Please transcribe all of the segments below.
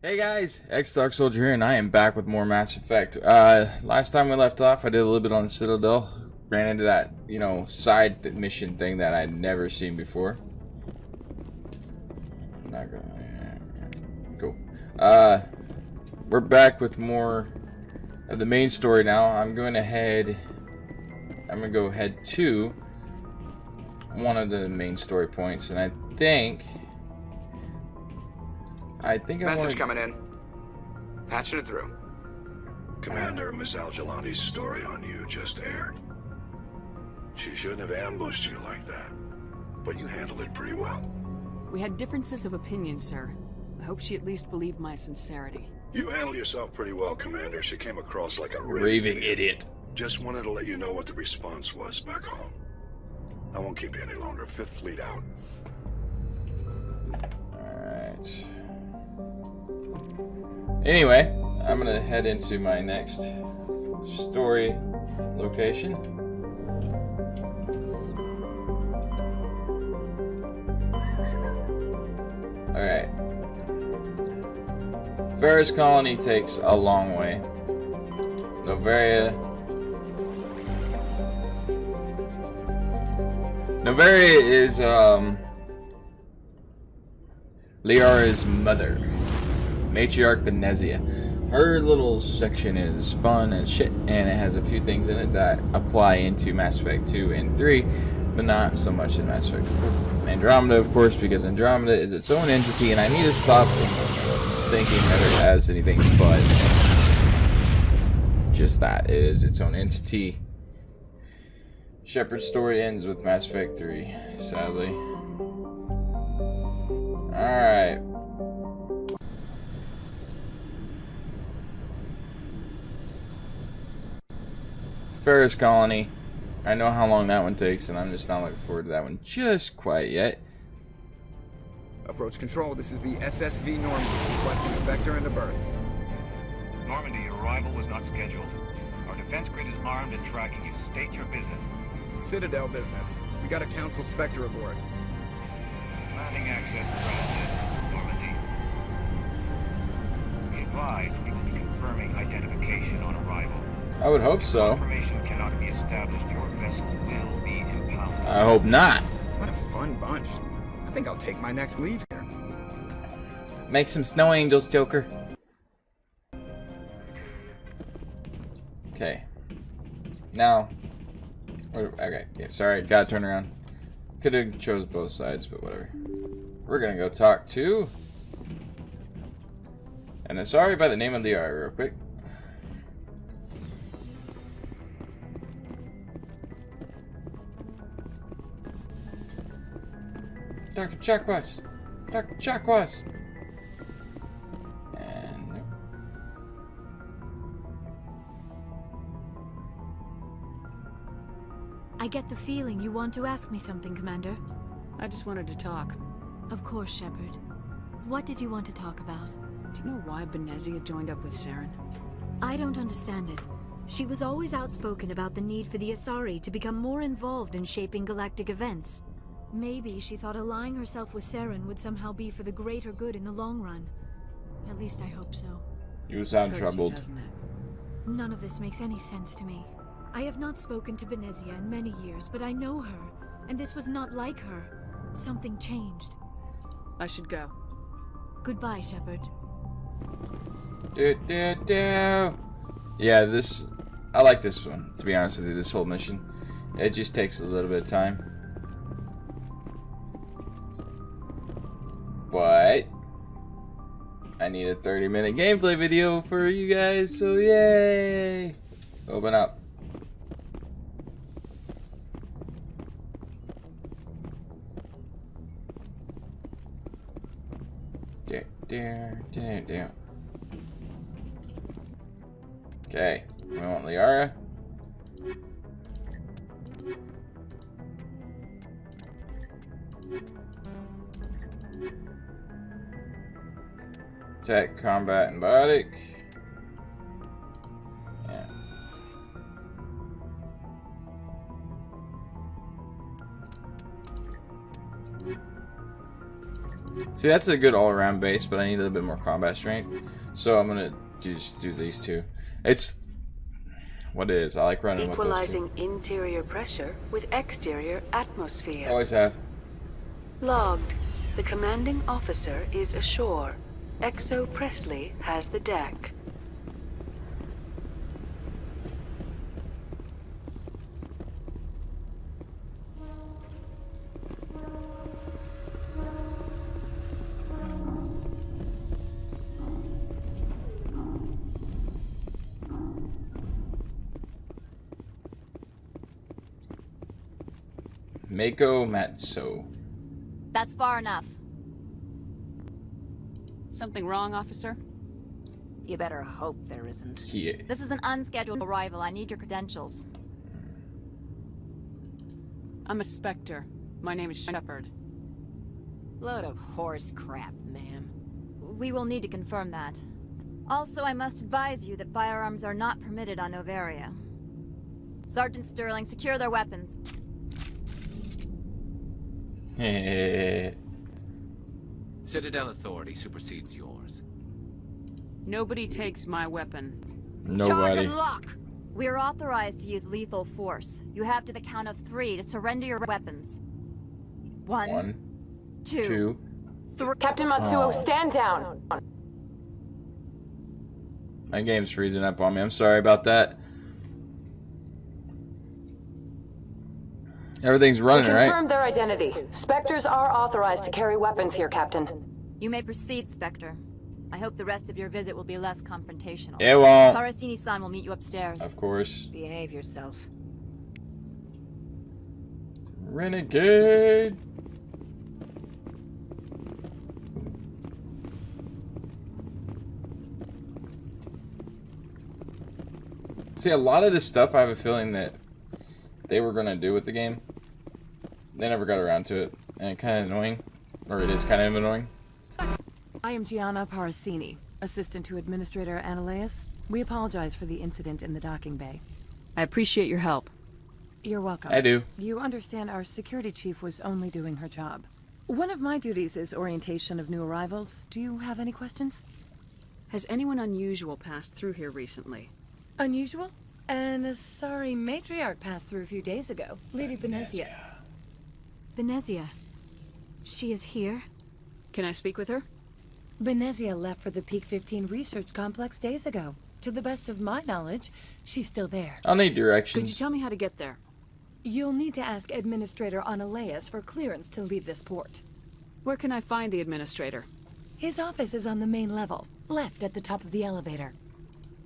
Hey guys, X-Dark Soldier here, and I am back with more Mass Effect. Last time we left off, I did a little bit on the Citadel. Ran into that, side mission thing that I'd never seen before. Not gonna... Cool. We're back with more of the main story now. I'm gonna go head to one of the main story points, and I think Message coming in. Patching it through. Commander, Miss Al-Jalani's story on you just aired. She shouldn't have ambushed you like that, but you handled it pretty well. We had differences of opinion, sir. I hope she at least believed my sincerity. You handled yourself pretty well, Commander. She came across like a raving idiot. Just wanted to let you know what the response was back home. I won't keep you any longer. Fifth Fleet out. Alright. Anyway, I'm gonna head into my next story location. Alright. Ferris Colony takes a long way. Novaria is Liara's mother, Matriarch Benezia. Her little section is fun as shit, and it has a few things in it that apply into Mass Effect 2 and 3, but not so much in Mass Effect 4. Andromeda, of course, because Andromeda is its own entity, and I need to stop thinking that it has anything but just that. It is its own entity. Shepard's story ends with Mass Effect 3, sadly. Alright. Ferris Colony. I know how long that one takes, and I'm just not looking forward to that one just quite yet. Approach control. This is the SSV Normandy, requesting a vector and a berth. Normandy, your arrival was not scheduled. Our defense grid is armed and tracking you. State your business. Citadel business. We got a Council Spectre aboard. Landing access granted, Normandy. Be advised, we will be confirming identification on arrival. I would hope so. Information cannot be established. Your vessel will be impounded. I hope not. What a fun bunch. I think I'll take my next leave here. Make some snow angels, Joker. Okay. Now. Okay. Yeah, sorry, gotta turn around. Could have chose both sides, but whatever. We're gonna go talk to. And sorry by the name of the art, real quick. Dr. Chakwas! Dr. Chakwas! And nope. I get the feeling you want to ask me something, Commander. I just wanted to talk. Of course, Shepard. What did you want to talk about? Do you know why Benezia joined up with Saren? I don't understand it. She was always outspoken about the need for the Asari to become more involved in shaping galactic events. Maybe she thought allying herself with Saren would somehow be for the greater good in the long run. At least I hope so. You sound Hurts you, troubled. doesn't it? None of this makes any sense to me. I have not spoken to Benezia in many years, but I know her, and this was not like her. Something changed. I should go. Goodbye, Shepard. Yeah, I like this one, to be honest with you, this whole mission. It just takes a little bit of time. But I need a 30-minute gameplay video for you guys, so yay! Open up. Okay, we want Liara. Tech, combat, and biotic. Yeah. See, that's a good all-around base, but I need a little bit more combat strength. So I'm gonna just do these two. It's what it is. I like running with those Equalizing interior pressure with exterior two. atmosphere. Always have. Logged. The commanding officer is ashore. Exo Presley has the deck. Mako Matso. That's far enough. Something wrong, officer? You better hope there isn't. Yeah. This is an unscheduled arrival. I need your credentials. I'm a Spectre. My name is Shepard. Load of horse crap, ma'am. We will need to confirm that. Also, I must advise you that firearms are not permitted on Noveria. Sergeant Sterling, secure their weapons. Citadel authority supersedes yours. Nobody takes my weapon. Charge Nobody. and lock! We are authorized to use lethal force. You have to the count of 3 to surrender your weapons. One, two, 3. Captain Matsuo, Oh. stand down. My game's freezing up on me. I'm sorry about that. Everything's We running, right? confirmed their identity. Spectres are authorized to carry weapons here, Captain. You may proceed, Spectre. I hope the rest of your visit will be less confrontational. It won't. Parasini-san will meet you upstairs. Of course. Behave yourself. Renegade. See, a lot of this stuff I have a feeling that they were going to do with the game. They never got around to it. And it's kind of annoying. Or it is kind of annoying. I am Gianna Parasini, assistant to Administrator Analeas. We apologize for the incident in the docking bay. I appreciate your help. You're welcome. I do. You understand our security chief was only doing her job. One of my duties is orientation of new arrivals. Do you have any questions? Has anyone unusual passed through here recently? Unusual? And sorry, matriarch passed through a few days ago. Lady Benezia. Benezia. She is here? Can I speak with her? Benezia left for the Peak 15 research complex days ago. To the best of my knowledge, she's still there. I'll need Could you directions. tell me how to get there? You'll need to ask Administrator Analeas for clearance to leave this port. Where can I find the administrator? His office is on the main level, left at the top of the elevator.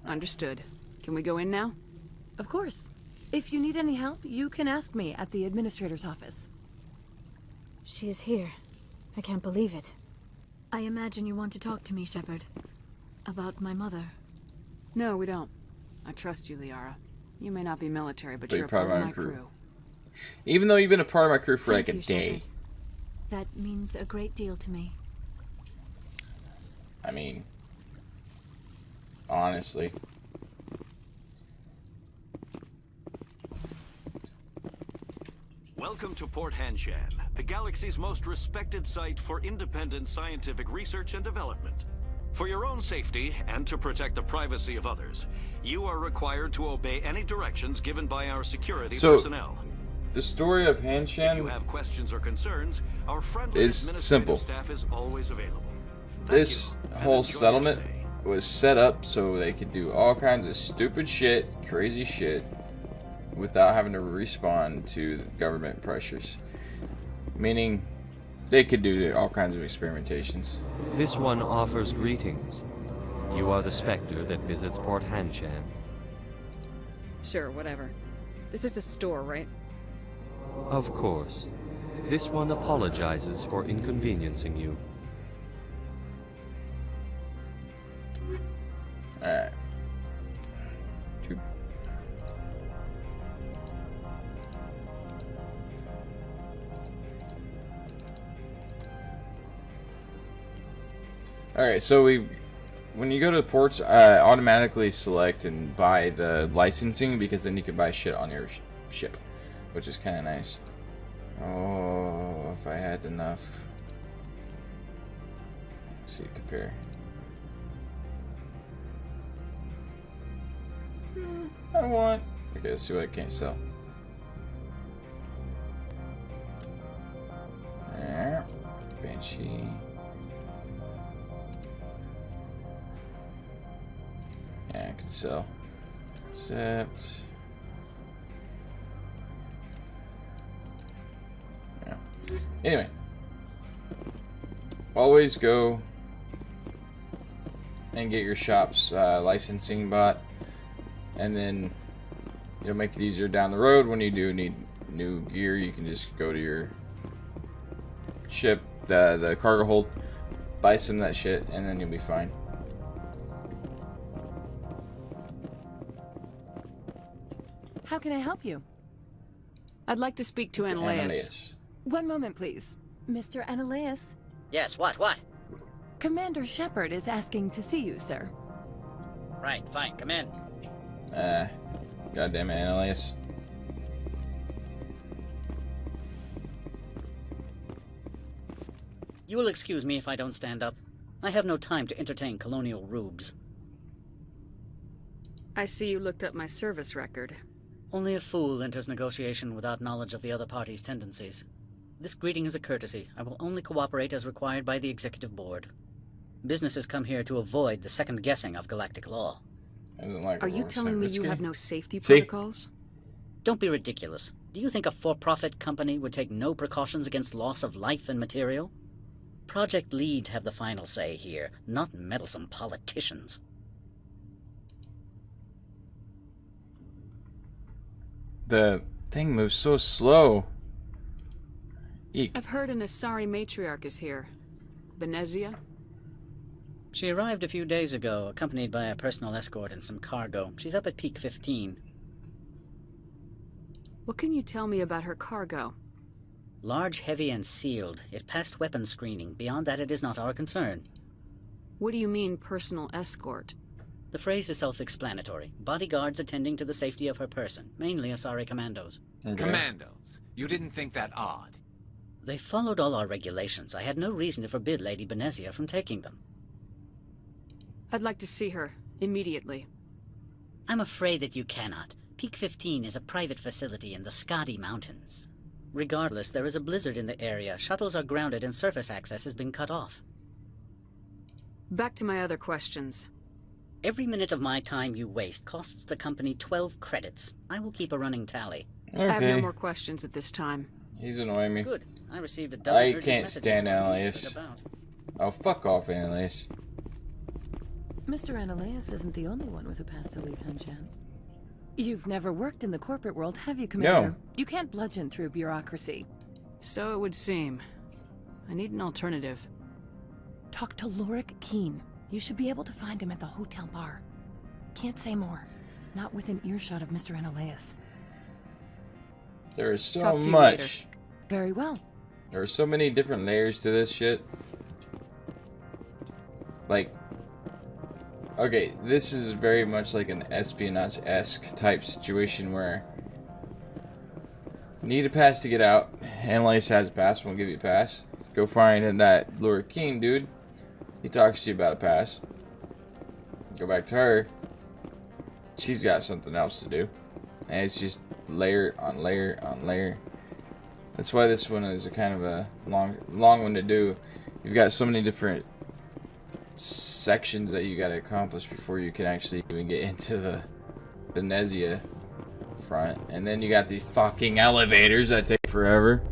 Understood. Can we go in now? Of course. If you need any help, you can ask me at the administrator's office. She is here. I can't believe it. I imagine you want to talk to me, Shepard. About my mother. No, we don't. I trust you, Liara. You may not be military, but But you're you're a part part of my crew. Even though you've been a part of my crew for Thank like a you, day. Shepard. That means a great deal to me. I mean, honestly. Welcome to Port Hanshan, the galaxy's most respected site for independent scientific research and development. For your own safety and to protect the privacy of others, you are required to obey any directions given by our security personnel. The story of If you Hanshan have questions or concerns, our friendly is administrative simple. staff is always available. Thank This you, and whole enjoy your settlement stay. was set up so they could do all kinds of stupid shit, crazy shit, without having to respond to government pressures. Meaning, they could do all kinds of experimentations. This one offers greetings. You are the Spectre that visits Port Hanshan. Sure, whatever. This is a store, right? Of course. This one apologizes for inconveniencing you. Alright. Alright, so when you go to the ports, automatically select and buy the licensing, because then you can buy shit on your ship, which is kind of nice. Oh, if I had enough. see, compare. I want. Okay, let's see what I can't sell. Banshee. Yeah, I can sell. Accept. Yeah. Anyway. Always go and get your shop's licensing bot, and then it'll make it easier down the road when you do need new gear. You can just go to your ship, the cargo hold, buy some of that shit, and then you'll be fine. How can I help you? I'd like to speak to Ananias. One moment, please. Mr. Ananias? Yes, what? Commander Shepard is asking to see you, sir. Right, fine, come in. Goddamn Ananias. You will excuse me if I don't stand up. I have no time to entertain colonial rubes. I see you looked up my service record. Only a fool enters negotiation without knowledge of the other party's tendencies. This greeting is a courtesy. I will only cooperate as required by the Executive Board. Businesses come here to avoid the second guessing of galactic law. Are you telling me you have no safety protocols? Don't be ridiculous. Do you think a for-profit company would take no precautions against loss of life and material? Project leads have the final say here, not meddlesome politicians. The thing moves so slow. Eek. I've heard an Asari matriarch is here. Benezia? She arrived a few days ago, accompanied by a personal escort and some cargo. She's up at Peak 15. What can you tell me about her cargo? Large, heavy, and sealed. It passed weapons screening. Beyond that, it is not our concern. What do you mean, personal escort? The phrase is self-explanatory. Bodyguards attending to the safety of her person, mainly Asari commandos. Okay. Commandos? You didn't think that odd? They followed all our regulations. I had no reason to forbid Lady Benezia from taking them. I'd like to see her, immediately. I'm afraid that you cannot. Peak 15 is a private facility in the Skadi Mountains. Regardless, there is a blizzard in the area. Shuttles are grounded and surface access has been cut off. Back to my other questions. Every minute of my time you waste costs the company 12 credits. I will keep a running tally. Okay. I have no more questions at this time. He's annoying me. Good. I received a dozen I urgent can't messages stand from Ananias. Oh, fuck off, Ananias. Mr. Ananias isn't the only one with a past to leave Henchan. You've never worked in the corporate world, have you, Commander? No. You can't bludgeon through bureaucracy. So it would seem. I need an alternative. Talk to Lorik Keen. You should be able to find him at the hotel bar. Can't say more. Not within earshot of Mr. Ananias. There is so much. Very well. There are so many different layers to this shit. Like, okay, this is very much like an espionage-esque type situation where you need a pass to get out. Analyze has a pass, won't give you a pass. Go find that Laura King dude. He talks to you about a pass. Go back to her. She's got something else to do. And it's just layer on layer on layer. That's why this one is a kind of a long one to do. You've got so many different sections that you got to accomplish before you can actually even get into the Benezia front. And then you got the fucking elevators that take forever.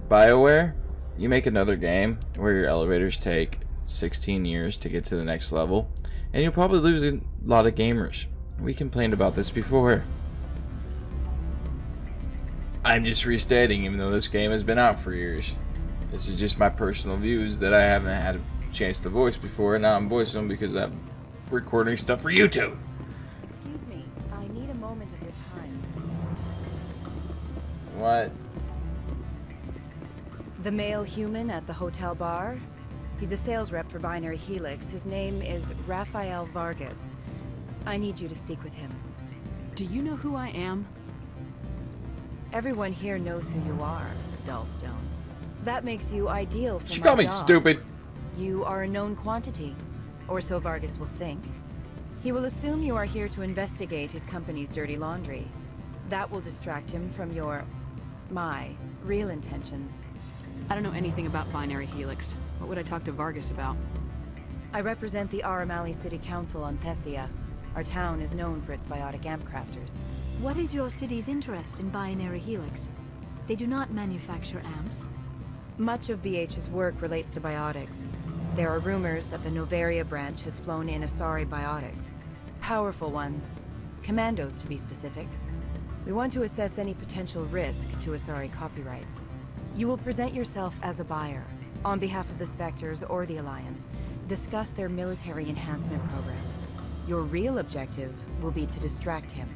BioWare, you make another game where your elevators take 16 years to get to the next level, and you'll probably lose a lot of gamers. We complained about this before. I'm just restating, even though this game has been out for years. This is just my personal views that I haven't had a chance to voice before, and now I'm voicing them because I'm recording stuff for YouTube. Excuse me, I need a moment of your time. What? The male human at the hotel bar? He's a sales rep for Binary Helix. His name is Rafael Vargas. I need you to speak with him. Do you know who I am? Everyone here knows who you are, Dullstone. That makes you ideal for She my called me job. stupid. You are a known quantity, or so Vargas will think. He will assume you are here to investigate his company's dirty laundry. That will distract him from my real intentions. I don't know anything about Binary Helix. What would I talk to Vargas about? I represent the Aramali City Council on Thessia. Our town is known for its biotic amp crafters. What is your city's interest in Binary Helix? They do not manufacture amps. Much of BH's work relates to biotics. There are rumors that the Noveria branch has flown in Asari biotics. Powerful ones. Commandos, to be specific. We want to assess any potential risk to Asari copyrights. You will present yourself as a buyer, on behalf of the Spectres or the Alliance. Discuss their military enhancement programs. Your real objective will be to distract him.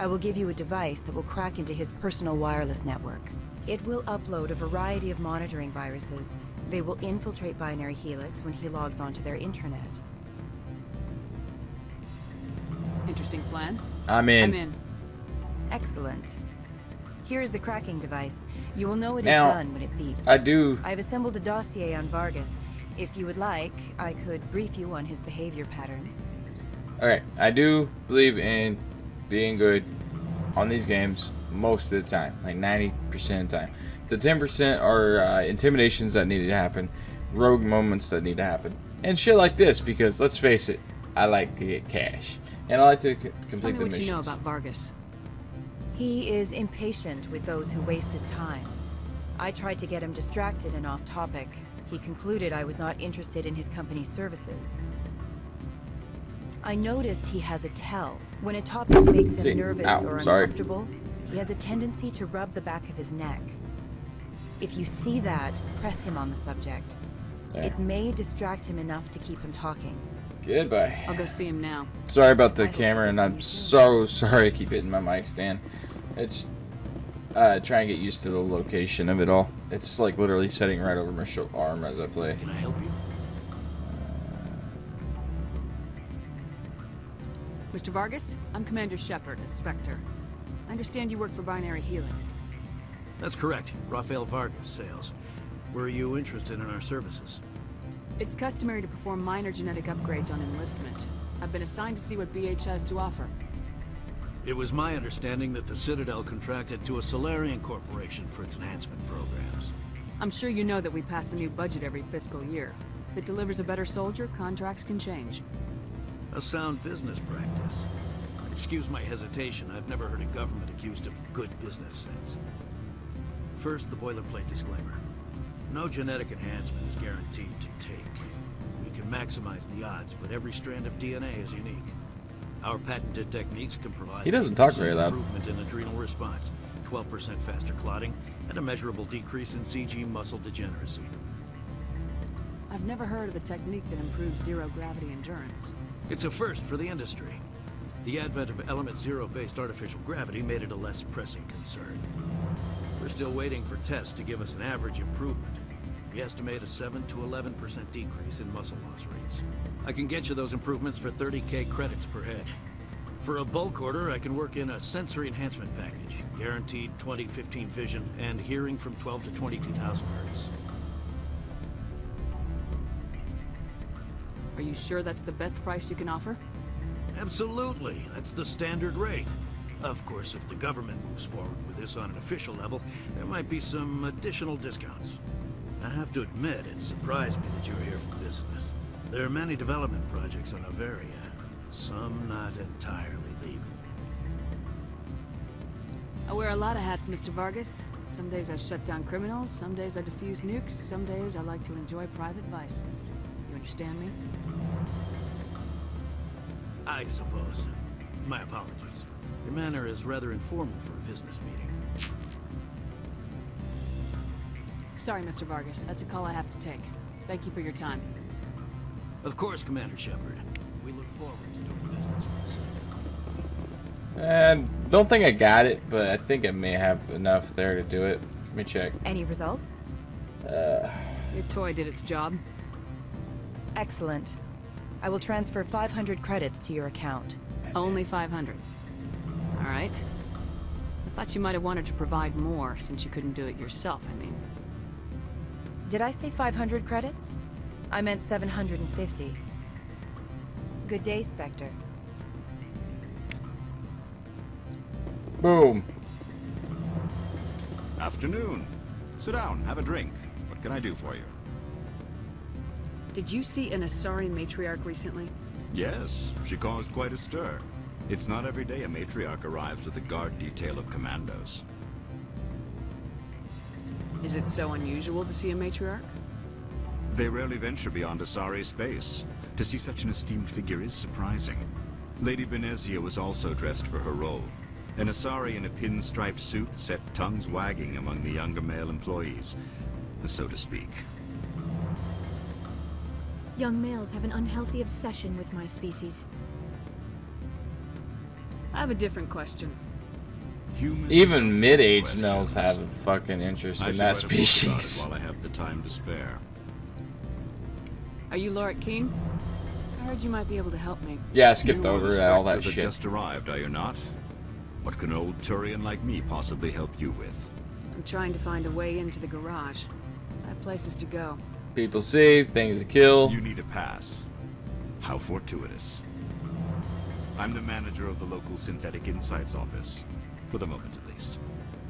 I will give you a device that will crack into his personal wireless network. It will upload a variety of monitoring viruses. They will infiltrate Binary Helix when he logs onto their intranet. Interesting plan. I'm in. I'm in. Excellent. Here's the cracking device. You will know it is Now, done when it beeps. I've assembled a dossier on Vargas. If you would like, I could brief you on his behavior patterns. Okay, I do believe in being good on these games most of the time, like 90% of the time. The 10% are intimidations that need to happen, rogue moments that need to happen, and shit like this, because let's face it, I like to get cash. And I like to complete the missions. Tell me what you know about Vargas. He is impatient with those who waste his time. I tried to get him distracted and off topic. He concluded I was not interested in his company's services. I noticed he has a tell. When a topic makes him nervous or uncomfortable, he has a tendency to rub the back of his neck. If you see that, press him on the subject. Yeah. It may distract him enough to keep him talking. Goodbye. I'll go see him now. Sorry about the camera, and I'm so sorry I keep hitting my mic stand. It's trying to get used to the location of it all. It's like literally sitting right over my arm as I play. Can I help you? Mr. Vargas, I'm Commander Shepard, a Spectre. I understand you work for Binary Helix. That's correct. Rafael Vargas, sales. Were you interested in our services? It's customary to perform minor genetic upgrades on enlistment. I've been assigned to see what BH has to offer. It was my understanding that the Citadel contracted to a Solarian corporation for its enhancement programs. I'm sure you know that we pass a new budget every fiscal year. If it delivers a better soldier, contracts can change. A sound business practice. Excuse my hesitation, I've never heard a government accused of good business sense. First, the boilerplate disclaimer. No genetic enhancement is guaranteed to take. We can maximize the odds, but every strand of DNA is unique. Our patented techniques can provide He doesn't talk very loud. improvement in adrenal response, 12% faster clotting, and a measurable decrease in CG muscle degeneracy. I've never heard of a technique that improves zero-gravity endurance. It's a first for the industry. The advent of Element Zero-based artificial gravity made it a less pressing concern. We're still waiting for tests to give us an average improvement. We estimate a 7 to 11% decrease in muscle loss rates. I can get you those improvements for 30k credits per head. For a bulk order, I can work in a sensory enhancement package, guaranteed 20/15 vision, and hearing from 12 to 22,000 hertz. Are you sure that's the best price you can offer? Absolutely. That's the standard rate. Of course, if the government moves forward with this on an official level, there might be some additional discounts. I have to admit, it surprised me that you were here for business. There are many development projects on Noveria, some not entirely legal. I wear a lot of hats, Mr. Vargas. Some days I shut down criminals, some days I defuse nukes, some days I like to enjoy private vices. You understand me? I suppose. My apologies. Your manner is rather informal for a business meeting. Sorry, Mr. Vargas. That's a call I have to take. Thank you for your time. Of course, Commander Shepard. We look forward to doing business with the Citadel. And don't think I got it, but I think I may have enough there to do it. Let me check. Any results? Your toy did its job. Excellent. I will transfer 500 credits to your account. Only 500. All right. I thought you might have wanted to provide more since you couldn't do it yourself, I mean. Did I say 500 credits? I meant 750. Good day, Spectre. Boom. Afternoon. Sit down, have a drink. What can I do for you? Did you see an Asari matriarch recently? Yes, she caused quite a stir. It's not every day a matriarch arrives with a guard detail of commandos. Is it so unusual to see a matriarch? They rarely venture beyond Asari space. To see such an esteemed figure is surprising. Lady Benezia was also dressed for her role. An Asari in a pinstripe suit set tongues wagging among the younger male employees, so to speak. Young males have an unhealthy obsession with my species. I have a different question. Even mid-aged males have a fucking interest in that species. While I have the time to spare. Are you Lorik Keene? I heard you might be able to help me. Yeah, I skipped over all that shit. Just arrived, are you not? What can an old Turian like me possibly help you with? I'm trying to find a way into the garage. I have places to go. People see, things to kill. You need a pass. How fortuitous. I'm the manager of the local Synthetic Insights office. For the moment, at least.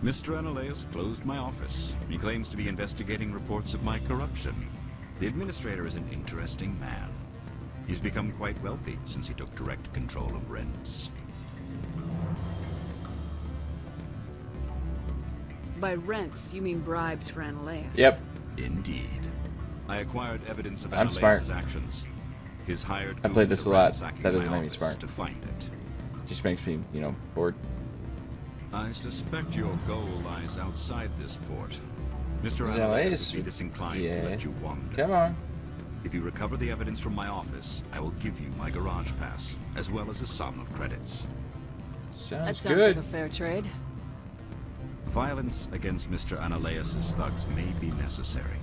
Mr. Analaeus closed my office. He claims to be investigating reports of my corruption. The administrator is an interesting man. He's become quite wealthy since he took direct control of rents. By rents, you mean bribes for Analaeus? Yep. Indeed. I acquired evidence of I'm smart. Analaeus' actions. His hired I played this a lot. ransacking That doesn't my make me office smart. to find it. Just makes me, you know, bored. I suspect your goal lies outside this port. Mr. Analaeus Analaeus would be disinclined to let you wander. Come on. If you recover the evidence from my office, I will give you my garage pass, as well as a sum of credits. That sounds like a fair trade. Violence against Mr. Analaeus' thugs may be necessary.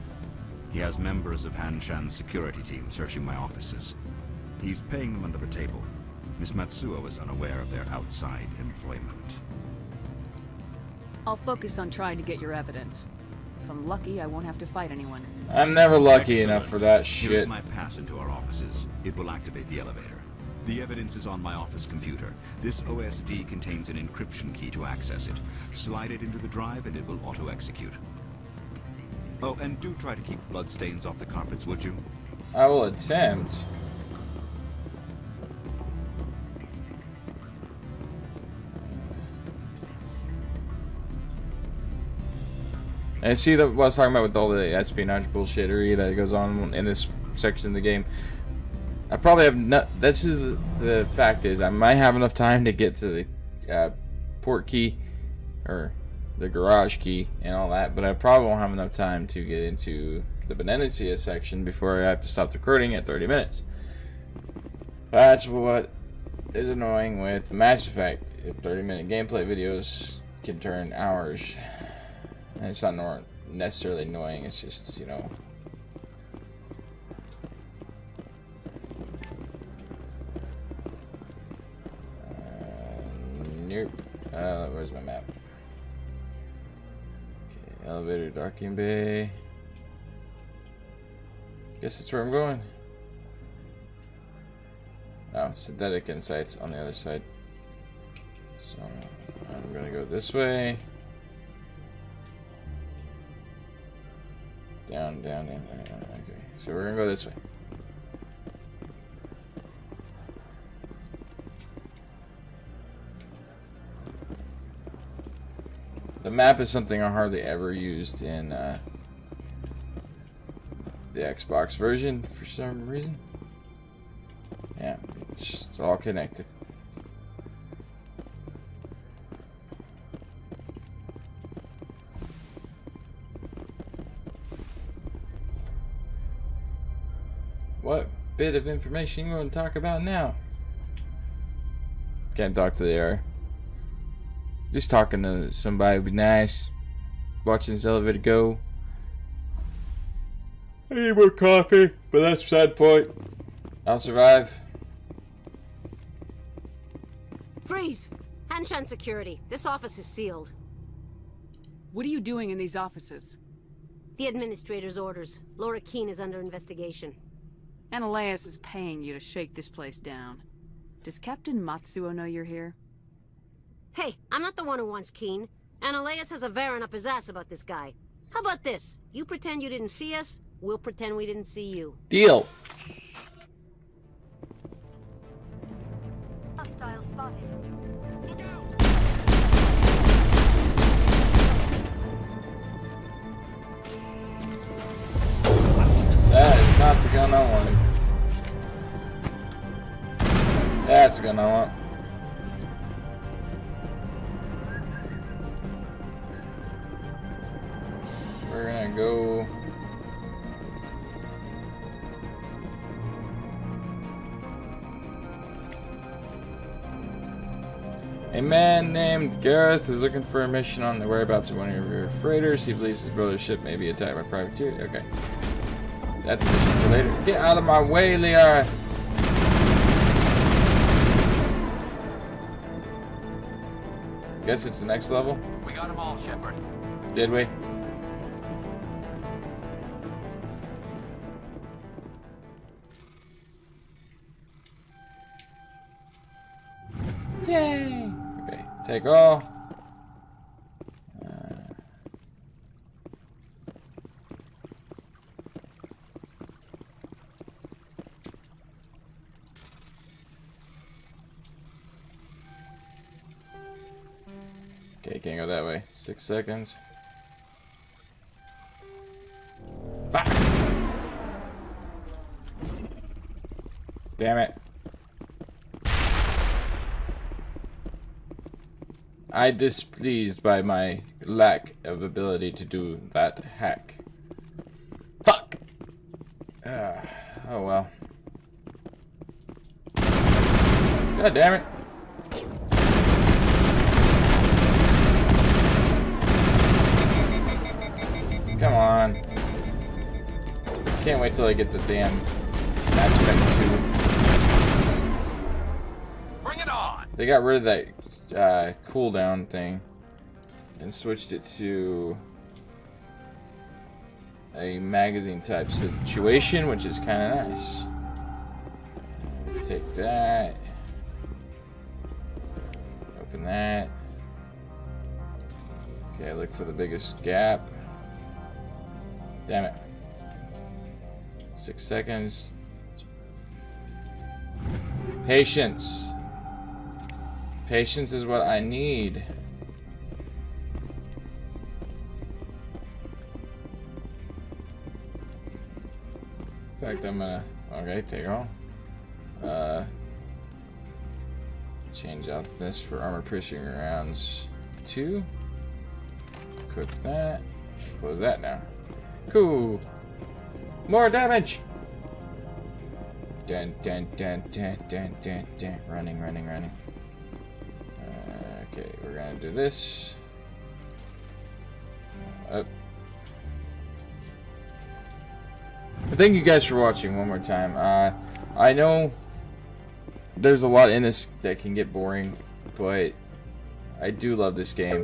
He has members of Han Shan's security team searching my offices. He's paying them under the table. Miss Matsuo is unaware of their outside employment. I'll focus on trying to get your evidence. If I'm lucky, I won't have to fight anyone. I'm never lucky Excellent. enough for that Here's shit. my pass into our offices. It will activate the elevator. The evidence is on my office computer. This OSD contains an encryption key to access it. Slide it into the drive and it will auto-execute. Oh, and do try to keep bloodstains off the carpets, would you? I will attempt. And see what I was talking about with all the espionage bullshittery that goes on in this section of the game. I probably have not. This is the fact is I might have enough time to get to the port key or the garage key and all that, but I probably won't have enough time to get into the Benezia section before I have to stop the recording at 30 minutes. That's what is annoying with Mass Effect. 30-minute gameplay videos can turn hours. And it's not necessarily annoying, it's just, you know. Nope. Where's my map? Okay, elevator, docking bay. Guess that's where I'm going. Oh, synthetic insights on the other side. So I'm gonna go this way. Down, down, down, down, down. Okay, so we're gonna go this way. The map is something I hardly ever used in the Xbox version for some reason. Yeah, it's just all connected. What bit of information you want to talk about now? Can't talk to the air. Just talking to somebody would be nice. Watching this elevator go. I need more coffee, but that's beside the point. I'll survive. Freeze! Hanshan security. This office is sealed. What are you doing in these offices? The administrator's orders. Laura Keene is under investigation. Ananias is paying you to shake this place down. Does Captain Matsuo know you're here? Hey, I'm not the one who wants Keene. Ananias has a Varen up his ass about this guy. How about this? You pretend you didn't see us, we'll pretend we didn't see you. Deal. Hostile spotted. That is not the gun I wanted. That's the gun I want. We're gonna go. A man named Gareth is looking for a mission on the whereabouts of one of your freighters. He believes his brother's ship may be attacked by privateer. Okay. That's a mission for later. Get out of my way, Liara! Guess it's the next level? We got them all, Shepard. Did we? Yay! Okay, take all. Okay, can't go that way. 6 seconds. Fuck! Damn it. I displeased by my lack of ability to do that hack. Fuck! Oh well. God damn it. Come on. Can't wait till I get the damn Mass Effect 2. Bring it on! They got rid of that cooldown thing and switched it to a magazine type situation, which is kind of nice. Take that. Open that. Okay, look for the biggest gap. Damn it. 6 seconds. Patience. Patience is what I need. In fact, I'm gonna... Okay, take all. Change out this for armor piercing rounds 2. Equip that. Close that now. Cool. More damage. Dun dun dun dun dun dun dun. Running, running, running. Okay, we're gonna do this. Up. But thank you guys for watching one more time. I know there's a lot in this that can get boring, but I do love this game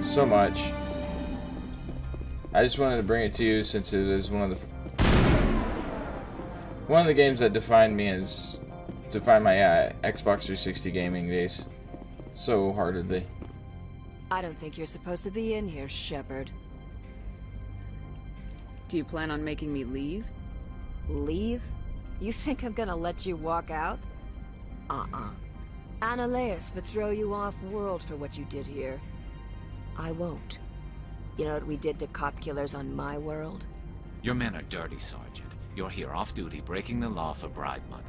so much. I just wanted to bring it to you since it is one of the games that defined my Xbox 360 gaming days so heartedly. I don't think you're supposed to be in here, Shepard. Do you plan on making me leave? Leave? You think I'm gonna let you walk out? Ananias would throw you off-world for what you did here. I won't. You know what we did to cop killers on my world? Your men are dirty, Sergeant. You're here off-duty, breaking the law for bribe money.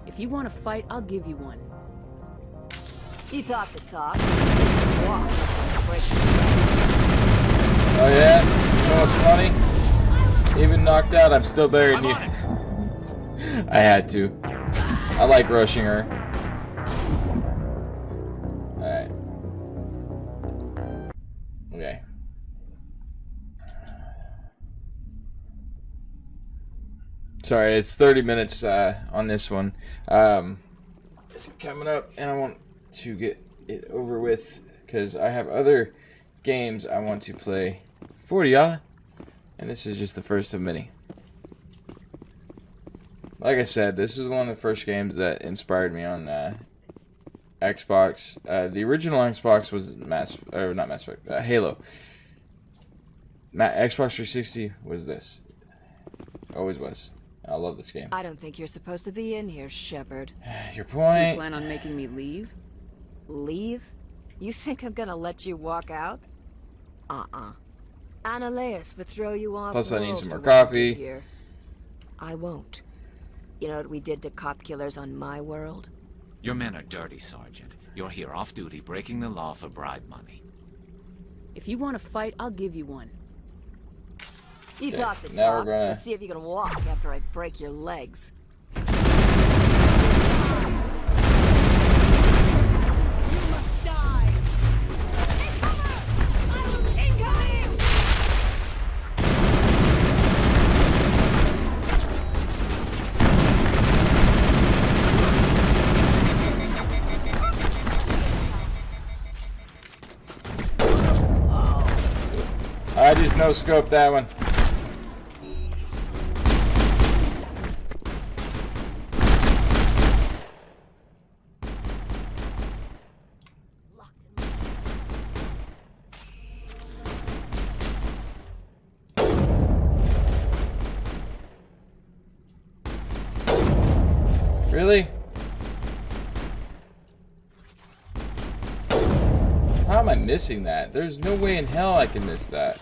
If you want to fight, I'll give you one. You talk the talk. Oh yeah? You know what's funny? Even knocked out, I'm still better than you. I had to. I like rushing her. Alright. Okay. Sorry, it's 30 minutes on this one. It's coming up, and I want to get it over with because I have other games I want to play for y'all, and this is just the first of many. Like I said, this is one of the first games that inspired me on Xbox. The original Xbox was Halo. Xbox 360 was this. Always was. I love this game. I don't think you're supposed to be in here, Shepard. Your Do point. you plan on making me leave? Leave? You think I'm gonna let you walk out? Annaleus would throw you off. Plus, I need world some more for what you coffee. did here. I won't. You know what we did to cop killers on my world? Your men are dirty, Sergeant. You're here off duty, breaking the law for bribe money. If you want to fight, I'll give you one. You Okay, talk the now we're talk. gonna- Let's see if you can walk after I break your legs. I just no scope that one. Really? How am I missing that? There's no way in hell I can miss that.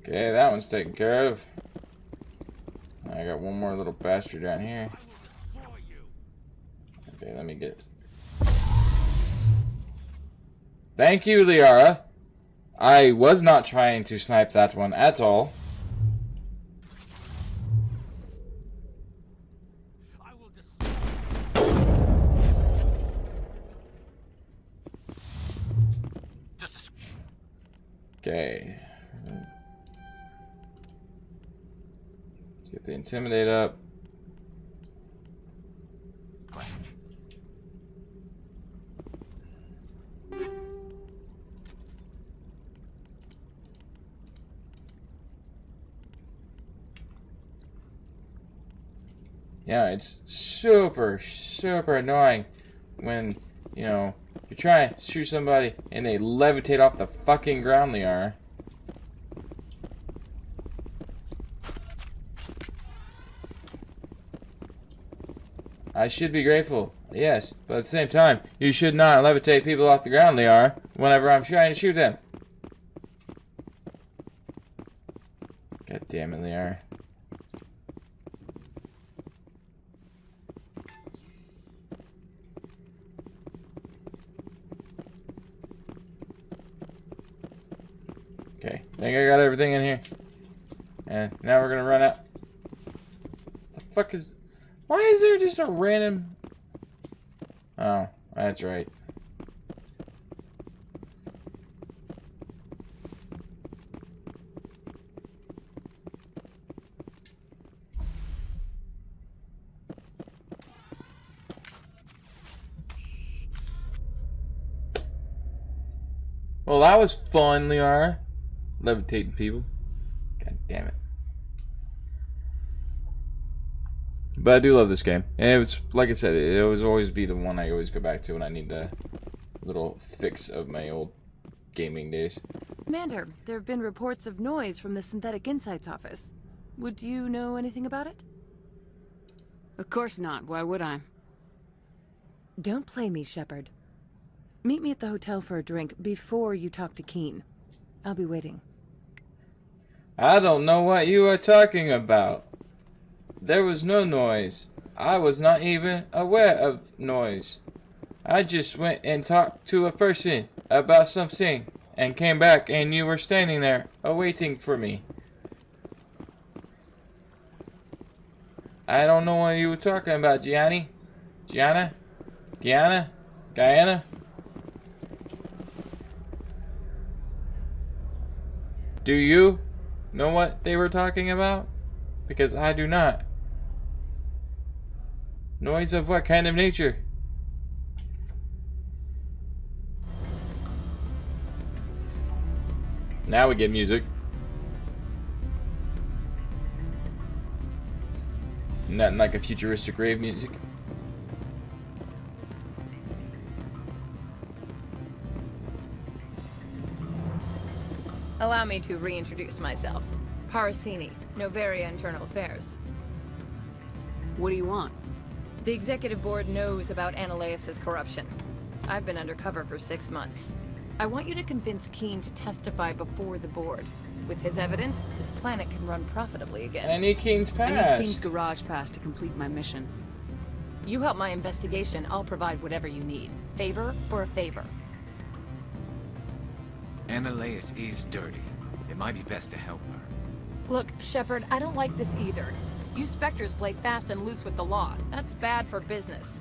Okay, that one's taken care of. I got one more little bastard down here. Okay, let me get... Thank you, Liara. I was not trying to snipe that one at all. Okay. Get the intimidate up. Yeah, it's super annoying when, you know, you try to shoot somebody and they levitate off the fucking ground they are. I should be grateful, yes, but at the same time, you should not levitate people off the ground they are whenever I'm trying to shoot them. God damn it, they are. Okay, think I got everything in here. And now we're gonna run out. The fuck is... Why is there just a random... Oh, that's right. Well, that was fun, Liara. Levitating people. God damn it. But I do love this game. And it was, like I said, it will always be the one I always go back to when I need a little fix of my old gaming days. Commander, there have been reports of noise from the Synthetic Insights office. Would you know anything about it? Of course not. Why would I? Don't play me, Shepard. Meet me at the hotel for a drink before you talk to Keen. I'll be waiting. I don't know what you are talking about. There was no noise. I was not even aware of noise. I just went and talked to a person about something. and came back, and you were standing there, awaiting for me. I don't know what you were talking about, Gianna? Guyana? Do you know what they were talking about? Because I do not. Noise of what kind of nature? Now we get music. Nothing like a futuristic rave music. Allow me to reintroduce myself. Parasini, Novaria Internal Affairs. What do you want? The Executive Board knows about Ananias' corruption. I've been undercover for 6 months. I want you to convince Keen to testify before the Board. With his evidence, this planet can run profitably again. I need Keen's pass. I need Keen's garage pass to complete my mission. You help my investigation, I'll provide whatever you need. Favor for a favor. Ananias is dirty. It might be best to help her. Look, Shepard, I don't like this either. You Spectres play fast and loose with the law. That's bad for business.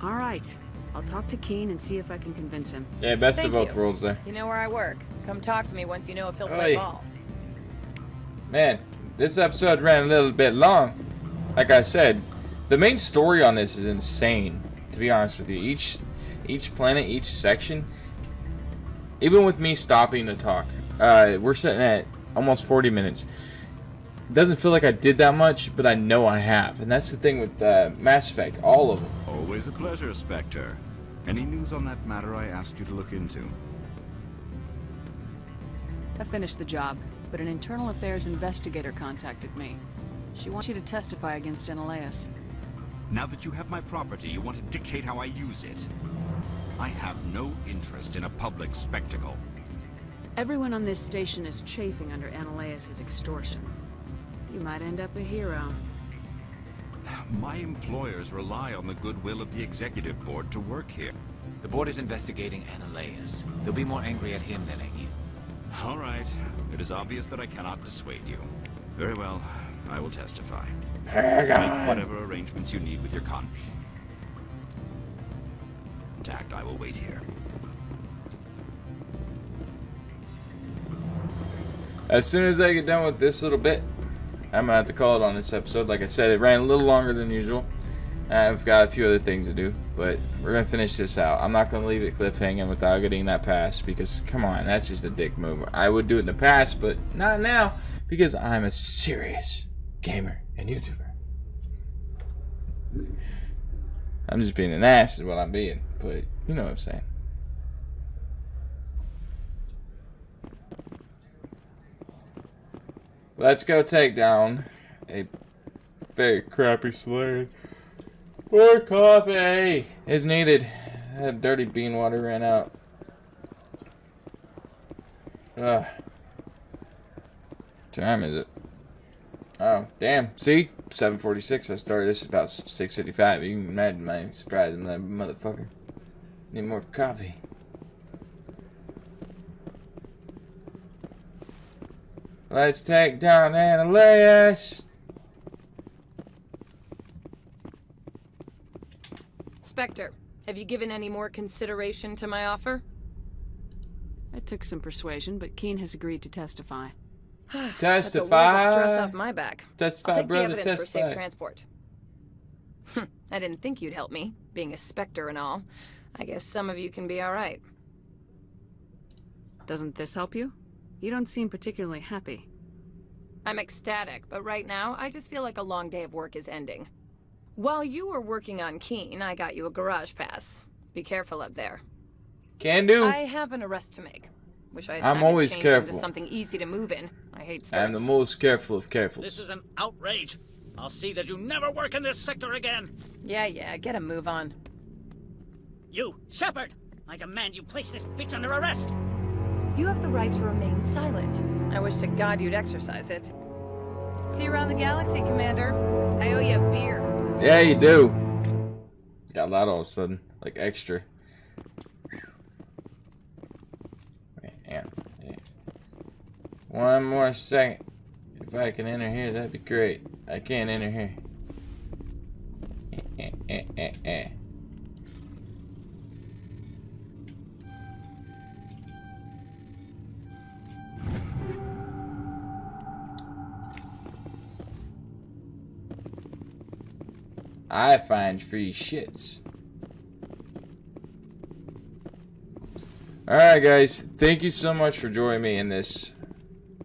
All right. I'll talk to Keen and see if I can convince him. Yeah, best Thank of both you. worlds there. You know where I work. Come talk to me once you know if he'll play ball. Man, this episode ran a little bit long. Like I said, the main story on this is insane, to be honest with you. Each planet, each section, even with me stopping to talk, we're sitting at almost 40 minutes. It doesn't feel like I did that much, but I know I have. And that's the thing with Mass Effect, all of them. Always a pleasure, Spectre. Any news on that matter I asked you to look into? I finished the job, but an internal affairs investigator contacted me. She wants you to testify against Ananias. Now that you have my property, you want to dictate how I use it. I have no interest in a public spectacle. Everyone on this station is chafing under Ananias' extortion. You might end up a hero. My employers rely on the goodwill of the Executive Board to work here. The board is investigating Ananias. They'll be more angry at him than at you. All right. It is obvious that I cannot dissuade you. Very well. I will testify. Make whatever arrangements you need with your contact. I will wait here. As soon as I get done with this little bit, I'm gonna have to call it on this episode. Like I said, it ran a little longer than usual. I've got a few other things to do, but we're gonna finish this out. I'm not gonna leave it cliffhanging without getting that pass, because come on, that's just a dick move. I would do it in the past, but not now, because I'm a serious gamer and YouTuber. I'm just being an ass is what I'm being, but you know what I'm saying. Let's go take down a very crappy Slayer. More coffee is needed. That dirty bean water ran out. Ugh. What time is it? Oh, damn. See? 7:46. I started this about 6:55. You can imagine my surprise in that motherfucker. Need more coffee. Let's take down Ananias. Spectre, have you given any more consideration to my offer? It took some persuasion, but Keen has agreed to testify. Testify. That's a little stress off my back. Testify, I'll take brother, the evidence for testify. safe transport. I didn't think you'd help me, being a Spectre and all. I guess some of you can be alright. Doesn't this help you? You don't seem particularly happy. I'm ecstatic, but right now, I just feel like a long day of work is ending. While you were working on Keen, I got you a garage pass. Be careful up there. Can do. I have an arrest to make. Wish I had I'm time always to change careful. into something easy to move in. I hate I'm the skirts. most careful of carefuls. This is an outrage. I'll see that you never work in this sector again. Yeah, get a move on. You, Shepard! I demand you place this bitch under arrest. You have the right to remain silent. I wish to God you'd exercise it. See you around the galaxy, Commander. I owe you a beer. Yeah, you do. Got loud all of a sudden, like extra. One more second. If I can enter here, that'd be great. I can't enter here. I find free shits. Alright guys, thank you so much for joining me in this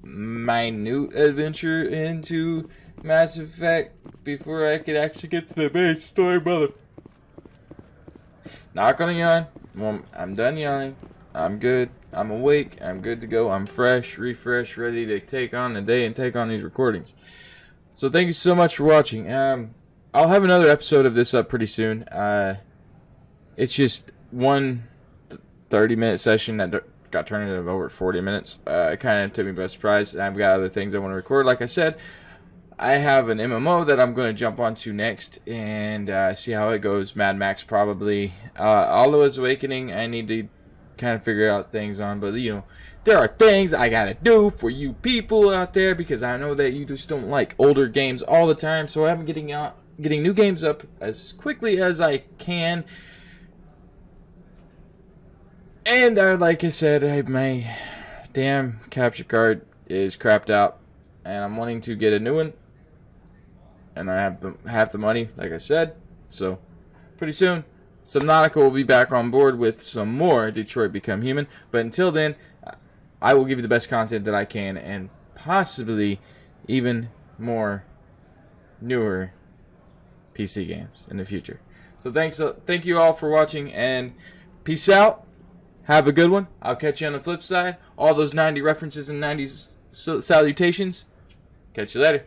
minute adventure into Mass Effect before I could actually get to the main story, brother. Not gonna yawn. Well, I'm done yawning. I'm good. I'm awake. I'm good to go. I'm fresh, refreshed, ready to take on the day and take on these recordings. So thank you so much for watching. I'll have another episode of this up pretty soon. It's just one 30-minute session that got turned into over 40 minutes. It kind of took me by surprise. I've got other things I want to record. Like I said, I have an MMO that I'm going to jump onto next and see how it goes. Mad Max probably. Alloa's Awakening, I need to kind of figure out things on. But, you know, there are things I got to do for you people out there because I know that you just don't like older games all the time. So I'm getting new games up as quickly as I can. And like I said, my damn capture card is crapped out, and I'm wanting to get a new one. And I have half the money, like I said. So pretty soon, Subnautica will be back on board with some more Detroit Become Human. But until then, I will give you the best content that I can, and possibly even more newer PC games in the future. So thank you all for watching, and peace out. Have a good one. I'll catch you on the flip side. All those 90 references and 90s salutations. Catch you later.